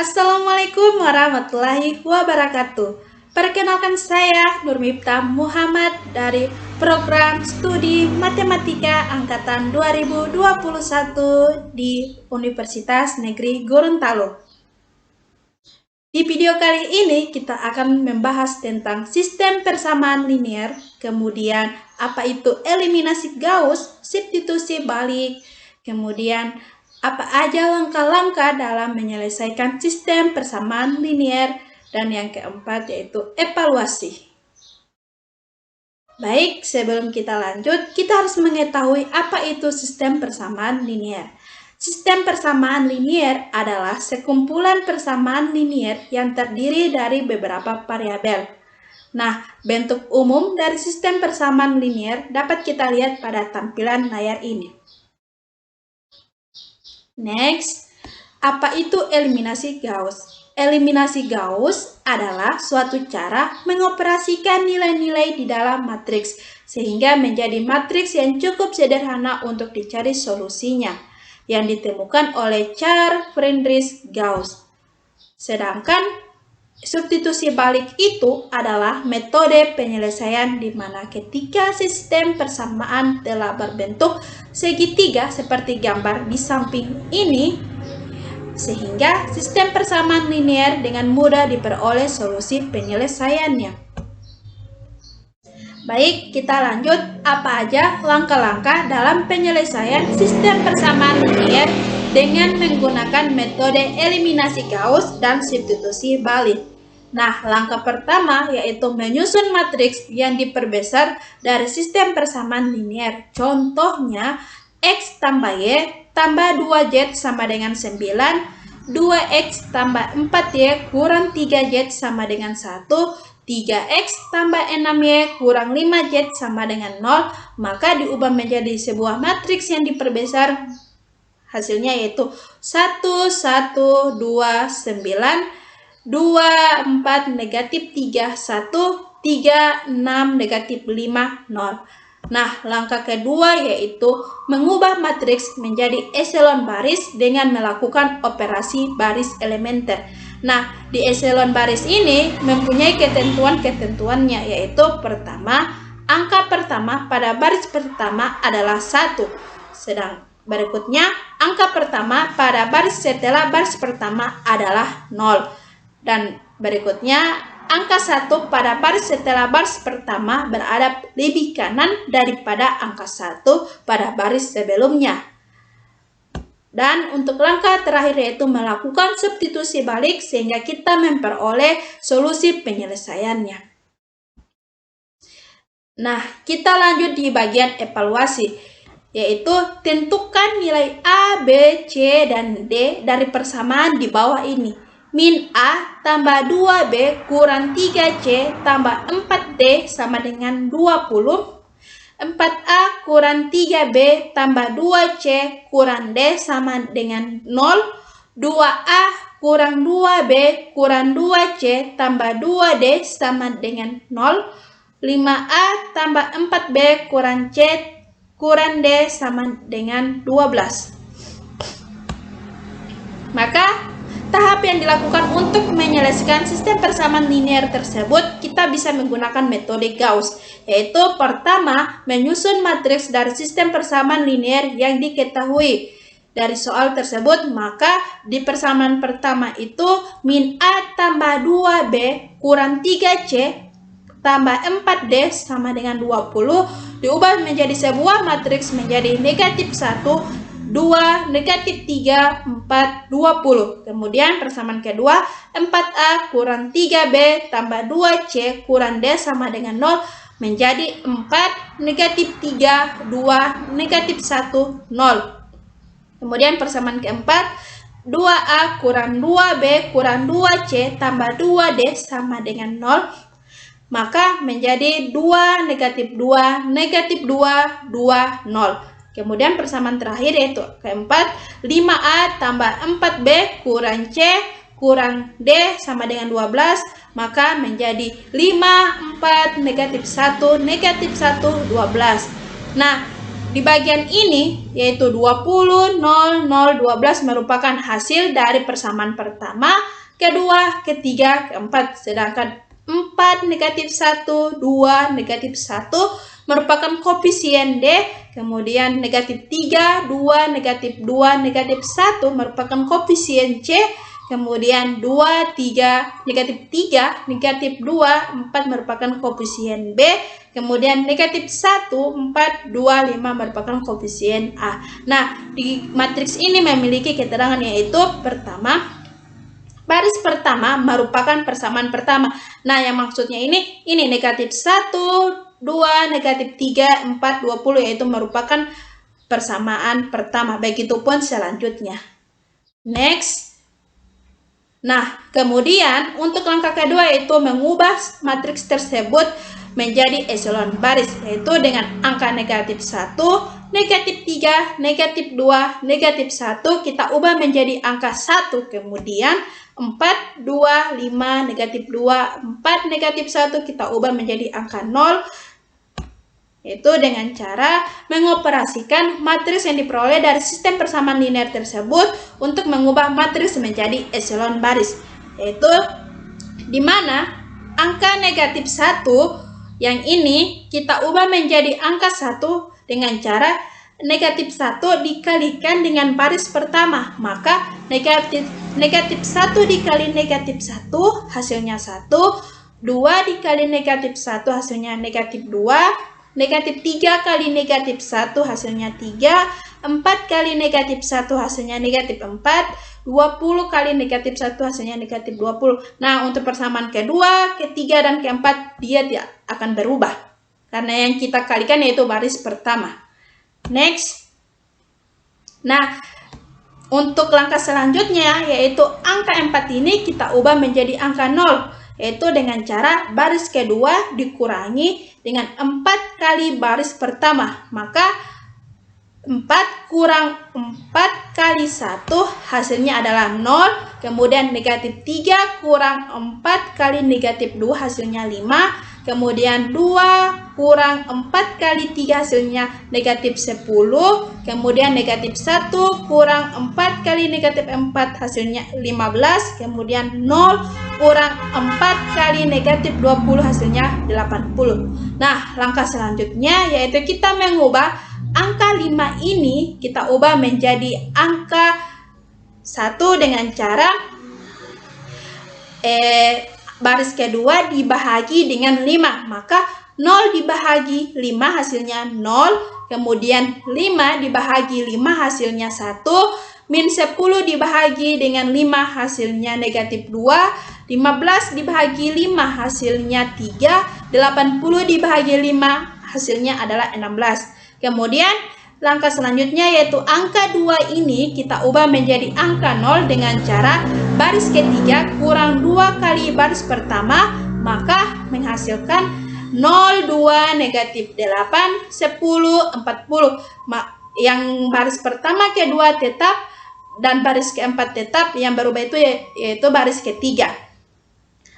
Assalamualaikum warahmatullahi wabarakatuh. Perkenalkan saya Nur Miftah Muhammad dari program studi Matematika angkatan 2021 di Universitas Negeri Gorontalo. Di video kali ini kita akan membahas tentang sistem persamaan linear, kemudian apa itu eliminasi Gauss, substitusi balik, kemudian apa aja langkah-langkah dalam menyelesaikan sistem persamaan linear, dan yang keempat yaitu evaluasi. Baik, sebelum kita lanjut, kita harus mengetahui apa itu sistem persamaan linear. Sistem persamaan linear adalah sekumpulan persamaan linear yang terdiri dari beberapa variabel. Nah, bentuk umum dari sistem persamaan linear dapat kita lihat pada tampilan layar ini. Next, apa itu eliminasi Gauss? Eliminasi Gauss adalah suatu cara mengoperasikan nilai-nilai di dalam matriks sehingga menjadi matriks yang cukup sederhana untuk dicari solusinya, yang ditemukan oleh Char-Friedrich Gauss. Sedangkan substitusi balik itu adalah metode penyelesaian di mana ketika sistem persamaan telah berbentuk segitiga seperti gambar di samping ini, sehingga sistem persamaan linear dengan mudah diperoleh solusi penyelesaiannya. Baik, kita lanjut. Apa aja langkah-langkah dalam penyelesaian sistem persamaan linear dengan menggunakan metode eliminasi Gauss dan substitusi balik? Nah, langkah pertama yaitu menyusun matriks yang diperbesar dari sistem persamaan linear. Contohnya, X tambah Y tambah 2Z sama dengan 9, 2X tambah 4Y kurang 3Z sama dengan 1, 3X tambah 6Y kurang 5Z sama dengan 0, maka diubah menjadi sebuah matriks yang diperbesar. Hasilnya yaitu 1, 1, 2, 9, 2, 4, negatif 3, 1, 3, 6, negatif 5, 0. Nah, langkah kedua yaitu mengubah matriks menjadi eselon baris dengan melakukan operasi baris elementer. Nah, di eselon baris ini mempunyai ketentuan-ketentuannya, yaitu pertama, angka pertama pada baris pertama adalah 1. Sedang berikutnya, angka pertama pada baris setelah baris pertama adalah 0. Dan berikutnya, angka 1 pada baris setelah baris pertama berada lebih kanan daripada angka 1 pada baris sebelumnya. Dan untuk langkah terakhir yaitu melakukan substitusi balik sehingga kita memperoleh solusi penyelesaiannya. Nah, kita lanjut di bagian evaluasi, yaitu tentukan nilai A, B, C, dan D dari persamaan di bawah ini. Min A tambah 2B kurang 3C tambah 4D sama dengan 20. 4A kurang 3B tambah 2C kurang D sama dengan 0. 2A kurang 2B kurang 2C tambah 2D sama dengan 0. 5A tambah 4B kurang C kurang D sama dengan 12. Maka tahap yang dilakukan untuk menyelesaikan sistem persamaan linear tersebut, kita bisa menggunakan metode Gauss, yaitu pertama, menyusun matriks dari sistem persamaan linear yang diketahui dari soal tersebut. Maka di persamaan pertama itu, min A tambah 2B kurang 3C tambah 4D sama dengan 20, diubah menjadi sebuah matriks menjadi negatif 1, 2, negatif 3, 4, 20. Kemudian persamaan kedua, 4A kurang 3B tambah 2C kurang D sama dengan 0 menjadi 4, negatif 3, 2, negatif 1, 0. Kemudian persamaan keempat, 2A kurang 2B kurang 2C tambah 2D sama dengan 0. Maka menjadi 2, negatif 2, negatif 2, 2, 0. Kemudian persamaan terakhir yaitu keempat, 5A tambah 4B kurang C kurang D sama dengan 12, maka menjadi 5, 4, negatif 1, negatif 1, 12. Nah, di bagian ini yaitu 20, 0, 0, 12 merupakan hasil dari persamaan pertama, kedua, ketiga, keempat. Sedangkan 4, negatif 1, 2, negatif 1 merupakan koefisien D, kemudian negatif 3, 2, negatif 2, negatif 1 merupakan koefisien C, kemudian 2, 3, negatif 3, negatif 2, 4 merupakan koefisien B, kemudian negatif 1, 4, 2, 5 merupakan koefisien A. Nah, di matriks ini memiliki keterangan yaitu pertama, baris pertama merupakan persamaan pertama. Nah, yang maksudnya ini negatif 1, 2, negatif 3, 4, 20 yaitu merupakan persamaan pertama. Begitupun selanjutnya. Next. Nah, kemudian untuk langkah kedua yaitu mengubah matriks tersebut menjadi eselon baris, yaitu dengan angka negatif 1, negatif 3, negatif 2, negatif 1 kita ubah menjadi angka 1, kemudian 4, 2, 5, negatif 2, 4, negatif 1 kita ubah menjadi angka 0, yaitu dengan cara mengoperasikan matriks yang diperoleh dari sistem persamaan linear tersebut untuk mengubah matriks menjadi eselon baris, yaitu di mana angka negatif 1 yang ini kita ubah menjadi angka 1 dengan cara negatif 1 dikalikan dengan baris pertama, maka negatif 1 dikali negatif 1 hasilnya 1, 2 dikali negatif 1 hasilnya negatif 2, negatif 3 kali negatif 1 hasilnya 3, 4 kali negatif 1 hasilnya negatif 4, 20 kali negatif 1 hasilnya negatif 20. Nah, untuk persamaan kedua, ketiga, dan keempat dia tidak akan berubah, karena yang kita kalikan yaitu baris pertama. Next. Nah, untuk langkah selanjutnya yaitu angka 4 ini kita ubah menjadi angka 0, yaitu dengan cara baris kedua dikurangi dengan 4 kali baris pertama, maka 4 kurang 4 kali 1 hasilnya adalah 0, kemudian negatif 3 kurang 4 kali negatif 2 hasilnya 5, kemudian 2 kurang 4 kali 3 hasilnya negatif 10, kemudian negatif 1 kurang 4 kali negatif 4 hasilnya 15, kemudian 0 kurang 4 kali negatif 20 hasilnya 80. Nah, langkah selanjutnya yaitu kita mengubah angka 5 ini kita ubah menjadi angka 1 dengan cara baris kedua dibahagi dengan 5, maka 0 dibahagi 5 hasilnya 0, kemudian 5 dibahagi 5 hasilnya 1, min 10 dibahagi dengan 5 hasilnya negatif 2, 15 dibahagi 5 hasilnya 3, 80 dibahagi 5 hasilnya adalah 16. Kemudian langkah selanjutnya yaitu angka 2 ini kita ubah menjadi angka 0 dengan cara baris ketiga kurang 2 kali baris pertama, maka menghasilkan 0, 2, negatif 8, 10, 40. Yang baris pertama, kedua tetap, dan baris keempat tetap, yang berubah itu yaitu baris ketiga.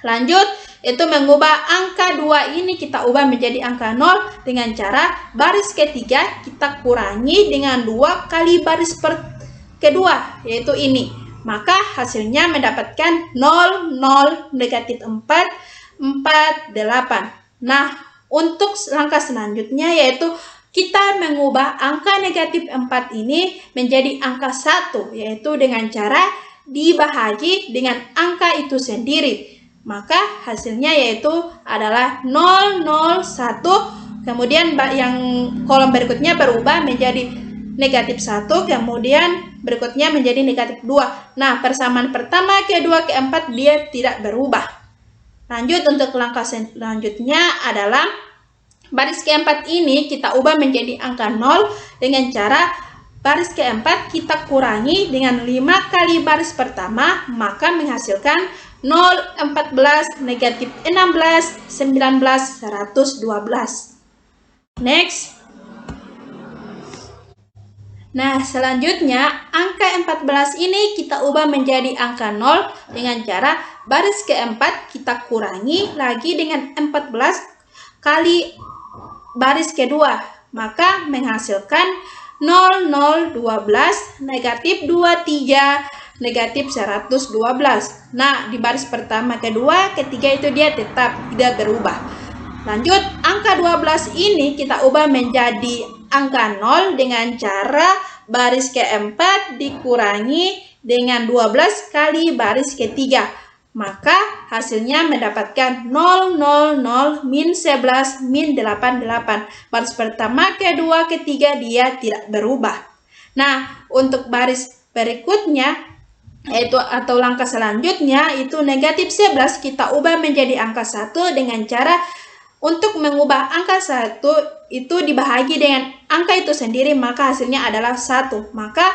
Lanjut, itu mengubah angka 2 ini kita ubah menjadi angka 0 dengan cara baris ketiga kita kurangi dengan 2 kali baris kedua, yaitu ini. Maka hasilnya mendapatkan 0, 0, negatif 4, 4, 8. Nah, untuk langkah selanjutnya yaitu kita mengubah angka negatif 4 ini menjadi angka 1, yaitu dengan cara dibahagi dengan angka itu sendiri. Maka hasilnya yaitu adalah 0, 0, 1, kemudian yang kolom berikutnya berubah menjadi negatif 1, kemudian berikutnya menjadi negatif 2. Nah, persamaan pertama, kedua, keempat dia tidak berubah. Lanjut, untuk langkah selanjutnya adalah baris keempat ini kita ubah menjadi angka 0 dengan cara baris keempat kita kurangi dengan 5 kali baris pertama, maka menghasilkan 0, 14, negatif 16, 19, 112. Next. Nah, selanjutnya angka 14 ini kita ubah menjadi angka 0 dengan cara baris keempat kita kurangi lagi dengan 14 kali baris kedua, maka menghasilkan 0, 0, 12, negatif 23, negatif 112. Nah, di baris pertama, kedua, ketiga itu dia tetap tidak berubah. Lanjut, angka 12 ini kita ubah menjadi angka 0 dengan cara baris keempat dikurangi dengan 12 kali baris ketiga. Maka hasilnya mendapatkan 0, 0, 0, min 11, min 88. Baris pertama, kedua, ketiga dia tidak berubah. Nah, untuk baris berikutnya, yaitu atau langkah selanjutnya, itu negatif 11 kita ubah menjadi angka 1 dengan cara untuk mengubah angka 1 itu dibahagi dengan angka itu sendiri, maka hasilnya adalah 1. Maka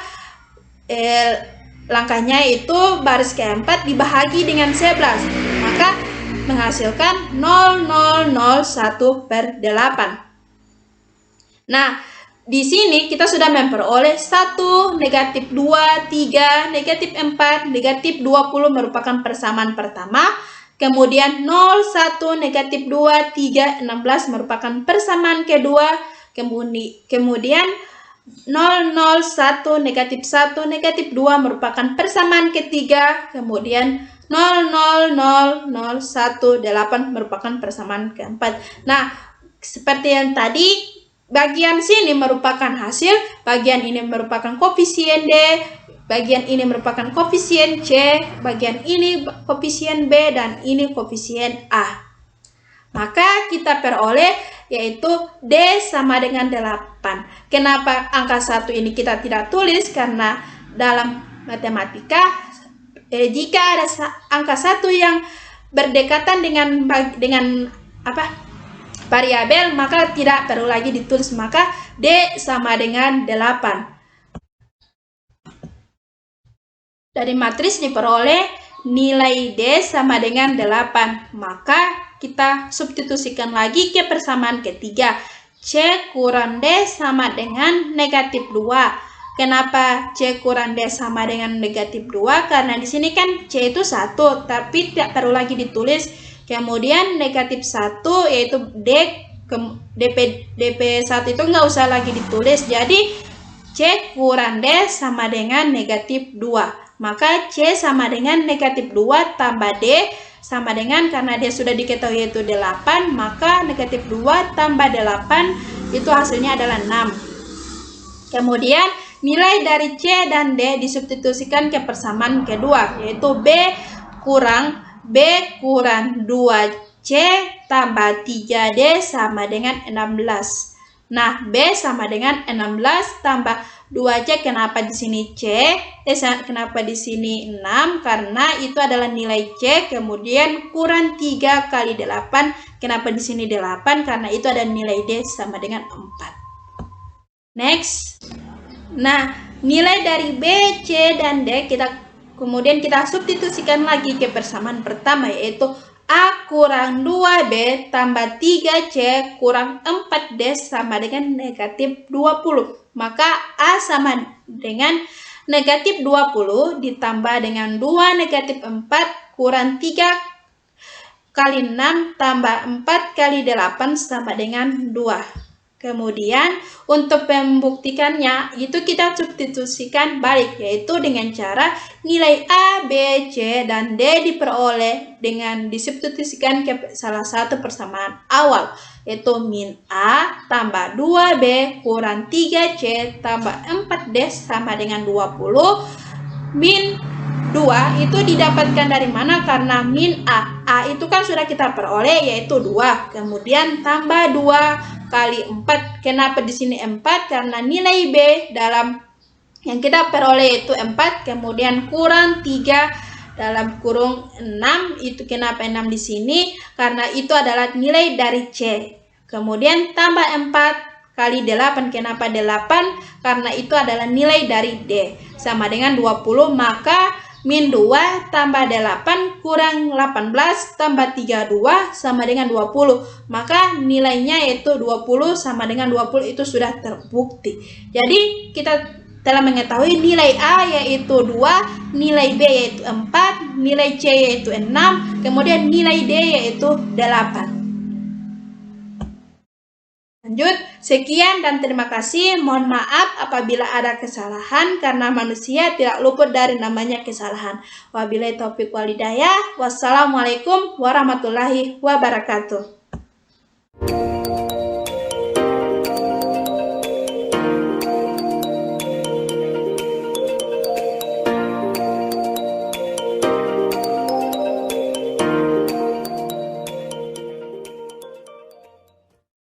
langkahnya itu baris keempat dibahagi dengan 11, maka menghasilkan 0,001/8. Nah, di sini kita sudah memperoleh 1, negatif 2, 3, negatif 4, negatif 20 merupakan persamaan pertama. Kemudian 0, 1, negatif 2, 3, 16 merupakan persamaan kedua. Kemudian 0, 0, 1, negatif 1, negatif 2 merupakan persamaan ketiga. Kemudian 0, 0, 0, 0, 1, 8 merupakan persamaan keempat. Nah, seperti yang tadi, bagian sini merupakan hasil, bagian ini merupakan koefisien D, bagian ini merupakan koefisien C, bagian ini koefisien B, dan ini koefisien A. Maka kita peroleh yaitu D sama dengan 8. Kenapa angka 1 ini kita tidak tulis? Karena dalam matematika jika ada angka 1 yang berdekatan dengan variabel, maka tidak perlu lagi ditulis, maka D sama dengan 8. Dari matris diperoleh nilai D sama dengan 8, maka kita substitusikan lagi ke persamaan ketiga. C kurang D sama dengan negatif 2. Kenapa C kurang D sama dengan negatif 2? Karena di sini kan C itu 1, tapi tidak perlu lagi ditulis. Kemudian negatif 1 yaitu DP1 itu nggak usah lagi ditulis. Jadi C kurang D sama dengan negatif 2. Maka C sama dengan negatif 2 tambah D sama dengan, karena dia sudah diketahui yaitu 8, maka negatif 2 tambah 8 itu hasilnya adalah 6. Kemudian nilai dari C dan D disubstitusikan ke persamaan kedua, yaitu B kurang 2C tambah 3D sama dengan 16. Nah, B sama dengan 16 tambah 2C. Kenapa di sini C? Kenapa di sini 6? Karena itu adalah nilai C. Kemudian kurang 3 kali 8. Kenapa di sini 8? Karena itu ada nilai D sama dengan 4. Next. Nah, nilai dari B, C, dan D kemudian kita substitusikan lagi ke persamaan pertama, yaitu A kurang 2B tambah 3C kurang 4D sama dengan negatif 20. Maka A sama dengan negatif 20 ditambah dengan 2 negatif 4 kurang 3 kali 6 tambah 4 kali 8 sama dengan 2. Kemudian untuk membuktikannya itu kita substitusikan balik, yaitu dengan cara nilai A, B, C, dan D diperoleh dengan disubstitusikan ke salah satu persamaan awal, yaitu min A tambah 2B kurang 3C tambah 4D sama dengan 20. Min 2 itu didapatkan dari mana? Karena min A. A itu kan sudah kita peroleh yaitu 2. Kemudian tambah 2 kali 4. Kenapa di sini 4? Karena nilai B dalam yang kita peroleh itu 4. Kemudian kurang 3 dalam kurung 6. Itu kenapa 6 di sini? Karena itu adalah nilai dari C. Kemudian tambah 4 kali 8. Kenapa 8? Karena itu adalah nilai dari D. Sama dengan 20. Maka min 2 tambah 8 kurang 18 tambah 32 sama dengan 20. Maka nilainya yaitu 20 sama dengan 20, itu sudah terbukti. Jadi kita telah mengetahui nilai A yaitu 2, nilai B yaitu 4, nilai C yaitu 6, kemudian nilai D yaitu 8. Lanjut, sekian dan terima kasih. Mohon maaf apabila ada kesalahan karena manusia tidak luput dari namanya kesalahan. Wabillahi taufiq wal hidayah. Wassalamualaikum warahmatullahi wabarakatuh.